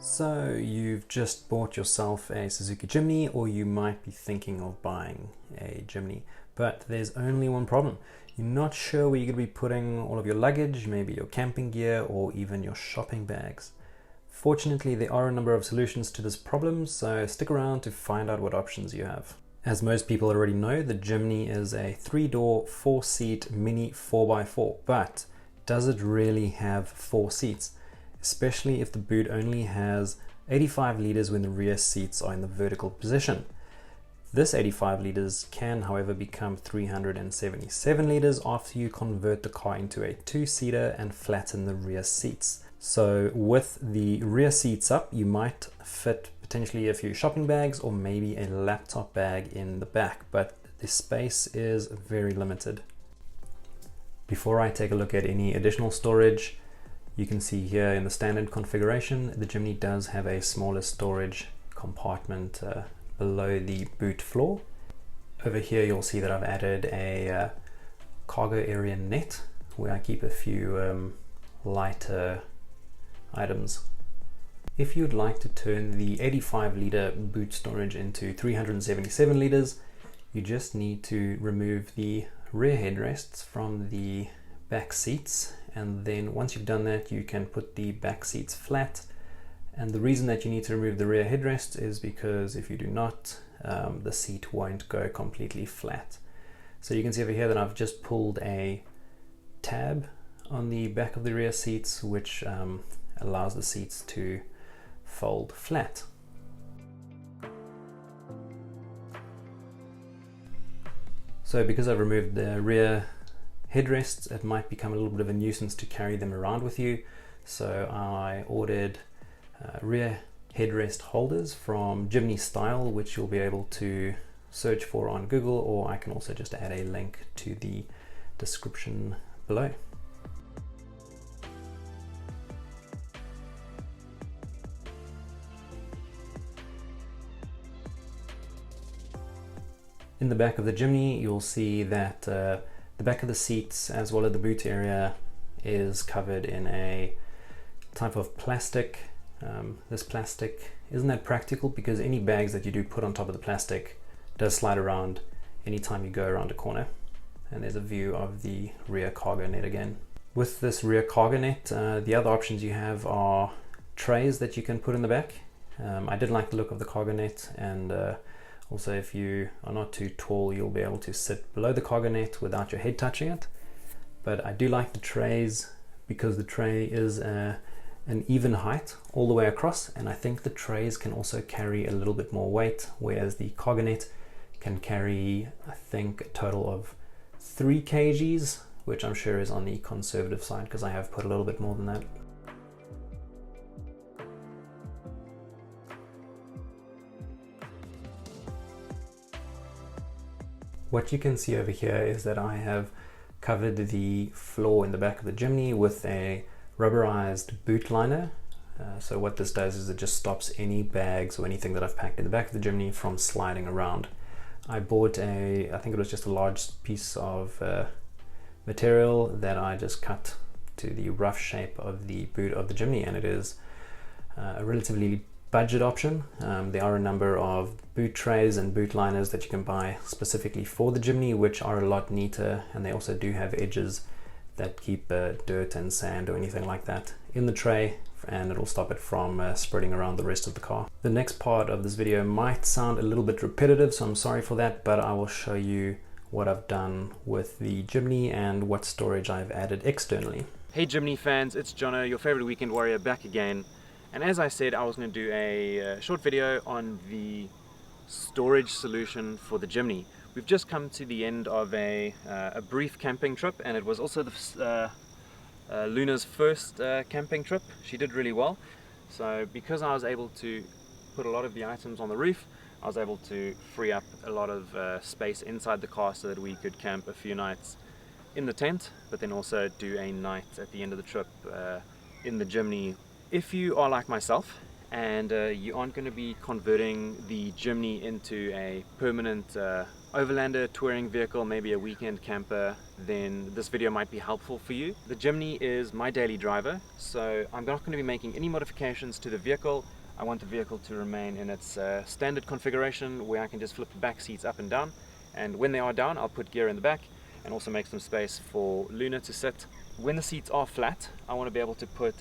So you've just bought yourself a Suzuki Jimny, or you might be thinking of buying a Jimny, but there's only one problem. You're not sure where you're going to be putting all of your luggage, maybe your camping gear or even your shopping bags. Fortunately, there are a number of solutions to this problem, so stick around to find out what options you have. As most people already know, the Jimny is a 3-door, 4-seat mini 4x4, but does it really have 4 seats? Especially if the boot only has 85 litres when the rear seats are in the vertical position. This 85 litres can, however, become 377 litres after you convert the car into a 2-seater and flatten the rear seats. So with the rear seats up, you might fit potentially a few shopping bags or maybe a laptop bag in the back, but the space is very limited. Before I take a look at any additional storage, you can see here in the standard configuration, the Jimny does have a smaller storage compartment below the boot floor. Over here you'll see that I've added a cargo area net where I keep a few lighter items. If you'd like to turn the 85 litre boot storage into 377 litres, you just need to remove the rear headrests from the back seats, and then once you've done that you can put the back seats flat. And the reason that you need to remove the rear headrest is because if you do not, the seat won't go completely flat. So you can see over here that I've just pulled a tab on the back of the rear seats, which allows the seats to fold flat. So because I've removed the rear headrests, it might become a little bit of a nuisance to carry them around with you. So I ordered rear headrest holders from Jimny Style, which you'll be able to search for on Google, or I can also just add a link to the description below. In the back of the Jimny, you'll see that the back of the seats as well as the boot area is covered in a type of plastic. This plastic isn't that practical because any bags that you do put on top of the plastic does slide around anytime you go around a corner. And there's a view of the rear cargo net again. With this rear cargo net, the other options you have are trays that you can put in the back. I did like the look of the cargo net, and also if you are not too tall, you'll be able to sit below the cargo net without your head touching it. But I do like the trays because the tray is an even height all the way across, and I think the trays can also carry a little bit more weight, whereas the cargo net can carry, I think, a total of 3 kgs, which I'm sure is on the conservative side because I have put a little bit more than that. What you can see over here is that I have covered the floor in the back of the Jimny with a rubberized boot liner. So what this does is it just stops any bags or anything that I've packed in the back of the Jimny from sliding around. I bought I think it was just a large piece of material that I just cut to the rough shape of the boot of the Jimny, and it is a relatively budget option. There are a number of boot trays and boot liners that you can buy specifically for the Jimny, which are a lot neater, and they also do have edges that keep dirt and sand or anything like that in the tray, and it'll stop it from spreading around the rest of the car. The next part of this video might sound a little bit repetitive, so I'm sorry for that, but I will show you what I've done with the Jimny and what storage I've added externally. Hey Jimny fans, it's Jono, your favorite weekend warrior, back again. And as I said, I was going to do a short video on the storage solution for the Jimny. We've just come to the end of a brief camping trip, and it was also Luna's first camping trip. She did really well. So because I was able to put a lot of the items on the roof, I was able to free up a lot of space inside the car so that we could camp a few nights in the tent, but then also do a night at the end of the trip in the Jimny. If you are like myself and you aren't going to be converting the Jimny into a permanent overlander touring vehicle, maybe a weekend camper, then this video might be helpful for you. The Jimny is my daily driver, so I'm not going to be making any modifications to the vehicle. I want the vehicle to remain in its standard configuration where I can just flip the back seats up and down, and when they are down I'll put gear in the back and also make some space for Luna to sit. When the seats are flat, I want to be able to put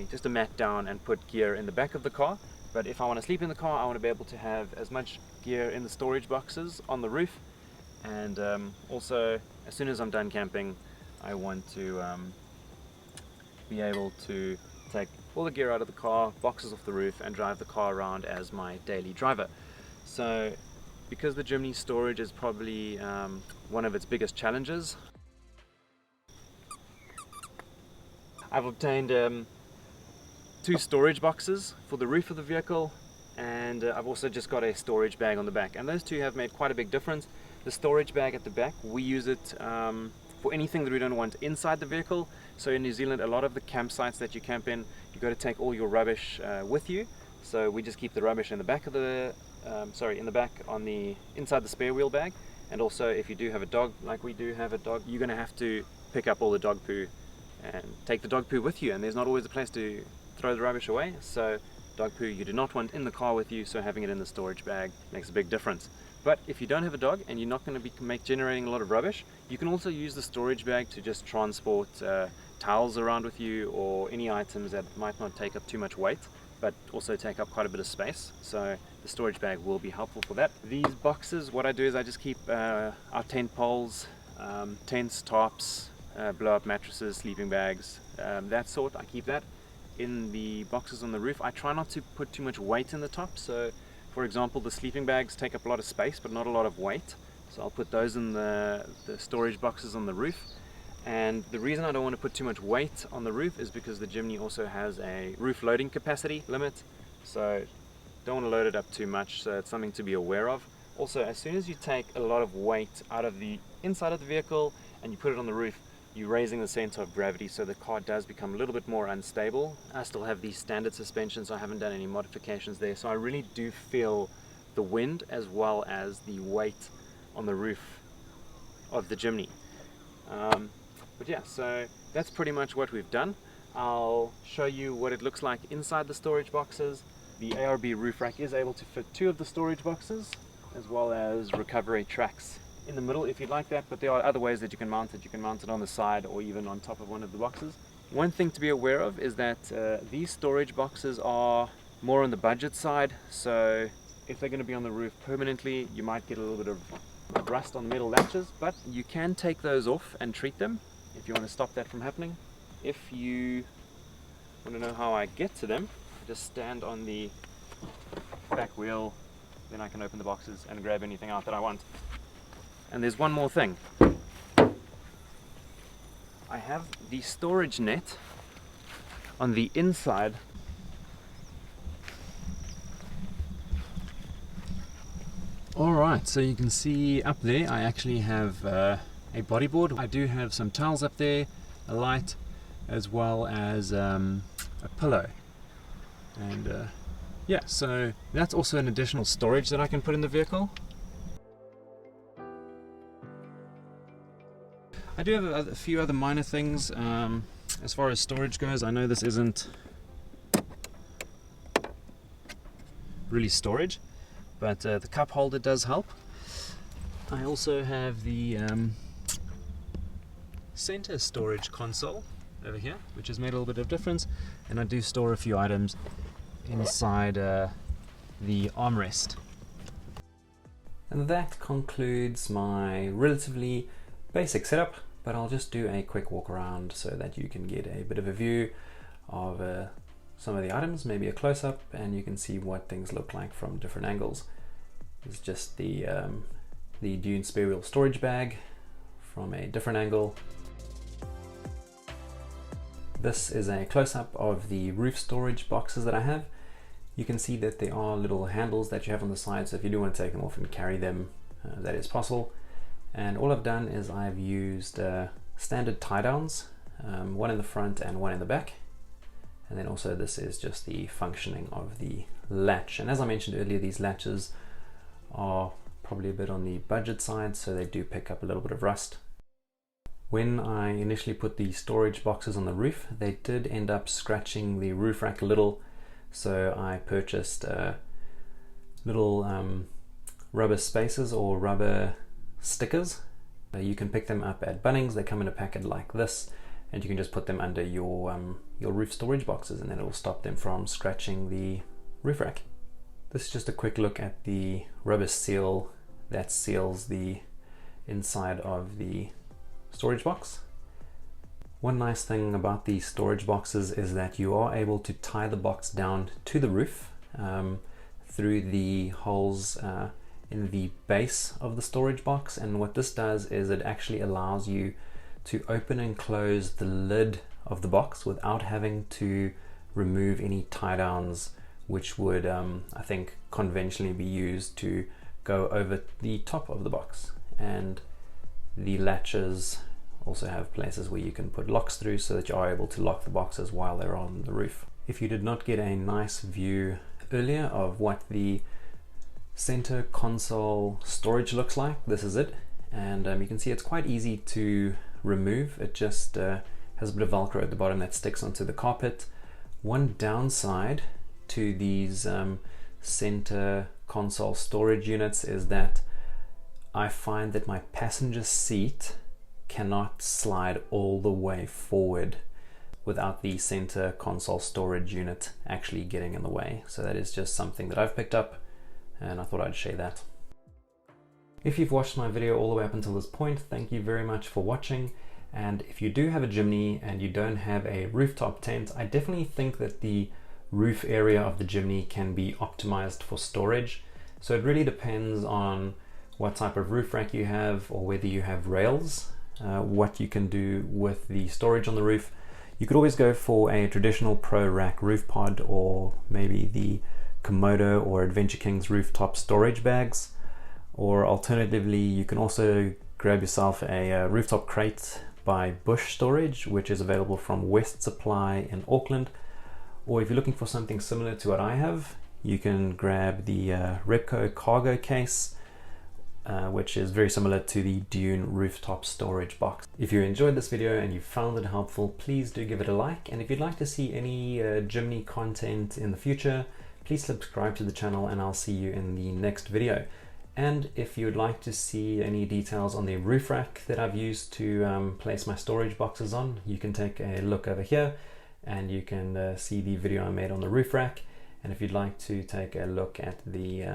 just a mat down and put gear in the back of the car. But if I want to sleep in the car, I want to be able to have as much gear in the storage boxes on the roof. And also, as soon as I'm done camping, I want to be able to take all the gear out of the car, boxes off the roof, and drive the car around as my daily driver. So because the Jimny storage is probably one of its biggest challenges, I've obtained 2 storage boxes for the roof of the vehicle, and I've also just got a storage bag on the back, and those two have made quite a big difference. The storage bag at the back, we use it for anything that we don't want inside the vehicle. So in New Zealand, a lot of the campsites that you camp in, you've got to take all your rubbish with you. So we just keep the rubbish in the back of the inside the spare wheel bag. And also, if you do have a dog, like we do have a dog, you're going to have to pick up all the dog poo and take the dog poo with you, and there's not always a place to throw the rubbish away. So dog poo you do not want in the car with you, so having it in the storage bag makes a big difference. But if you don't have a dog and you're not going to be generating a lot of rubbish, you can also use the storage bag to just transport towels around with you, or any items that might not take up too much weight but also take up quite a bit of space. So the storage bag will be helpful for that. These boxes, what I do is I just keep our tent poles, tents, tarps, blow up mattresses, sleeping bags, that sort. I keep that in the boxes on the roof. I try not to put too much weight in the top. So for example, the sleeping bags take up a lot of space but not a lot of weight, so I'll put those in the storage boxes on the roof. And the reason I don't want to put too much weight on the roof is because the Jimny also has a roof loading capacity limit, so don't want to load it up too much, so it's something to be aware of. Also, as soon as you take a lot of weight out of the inside of the vehicle and you put it on the roof, you're raising the center of gravity, so the car does become a little bit more unstable. I still have these standard suspensions, so I haven't done any modifications there, so I really do feel the wind as well as the weight on the roof of the Jimny. But yeah, so that's pretty much what we've done. I'll show you what it looks like inside the storage boxes. The ARB roof rack is able to fit 2 of the storage boxes, as well as recovery tracks in the middle if you'd like that, but there are other ways that you can mount it. You can mount it on the side or even on top of one of the boxes. One thing to be aware of is that these storage boxes are more on the budget side, so if they're going to be on the roof permanently, you might get a little bit of rust on the metal latches, but you can take those off and treat them if you want to stop that from happening. If you want to know how I get to them, I just stand on the back wheel, then I can open the boxes and grab anything out that I want. And there's one more thing. I have the storage net on the inside Alright, so you can see up there I actually have a bodyboard. I do have some towels up there, a light, as well as a pillow. And yeah, so that's also an additional storage that I can put in the vehicle. I do have a few other minor things as far as storage goes. I know this isn't really storage, but the cup holder does help. I also have the center storage console over here, which has made a little bit of difference, and I do store a few items inside the armrest. And that concludes my relatively basic setup, but I'll just do a quick walk around so that you can get a bit of a view of some of the items, maybe a close-up, and you can see what things look like from different angles. It's just the Dune spare wheel storage bag from a different angle. This is a close-up of the roof storage boxes that I have. You can see that there are little handles that you have on the side, so if you do want to take them off and carry them, that is possible. And all I've done is I've used standard tie downs, one in the front and one in the back, And then also this is just the functioning of the latch. And as I mentioned earlier, these latches are probably a bit on the budget side, so they do pick up a little bit of rust. When I initially put the storage boxes on the roof, they did end up scratching the roof rack a little, so I purchased little rubber spacers or rubber stickers. You can pick them up at Bunnings. They come in a packet like this, and you can just put them under your roof storage boxes, and then it will stop them from scratching the roof rack. This is just a quick look at the rubber seal that seals the inside of the storage box. One nice thing about these storage boxes is that you are able to tie the box down to the roof through the holes in the base of the storage box, and what this does is it actually allows you to open and close the lid of the box without having to remove any tie downs, which would I think conventionally be used to go over the top of the box. And the latches also have places where you can put locks through so that you are able to lock the boxes while they're on the roof. If you did not get a nice view earlier of what the center console storage looks like, this is it. And you can see it's quite easy to remove. It just has a bit of Velcro at the bottom that sticks onto the carpet. One downside to these center console storage units is that I find that my passenger seat cannot slide all the way forward without the center console storage unit actually getting in the way. So that is just something that I've picked up, and I thought I'd share that. If you've watched my video all the way up until this point, thank you very much for watching. And if you do have a Jimny and you don't have a rooftop tent, I definitely think that the roof area of the Jimny can be optimized for storage. So it really depends on what type of roof rack you have, or whether you have rails, what you can do with the storage on the roof. You could always go for a traditional Pro Rack roof pod, or maybe the Komodo or Adventure King's rooftop storage bags. Or alternatively, you can also grab yourself a rooftop crate by Bush Storage, which is available from West Supply in Auckland. Or if you're looking for something similar to what I have, you can grab the Repco cargo case, which is very similar to the Dune rooftop storage box. If you enjoyed this video and you found it helpful, please do give it a like. And if you'd like to see any Jimny content in the future, please subscribe to the channel, and I'll see you in the next video. And if you would like to see any details on the roof rack that I've used to place my storage boxes on, you can take a look over here, and you can see the video I made on the roof rack. And if you'd like to take a look at the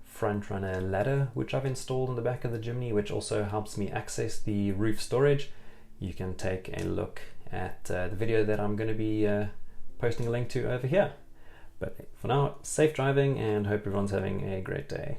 front runner ladder, which I've installed in the back of the Jimny, which also helps me access the roof storage, you can take a look at the video that I'm going to be posting a link to over here. But for now, safe driving, and hope everyone's having a great day.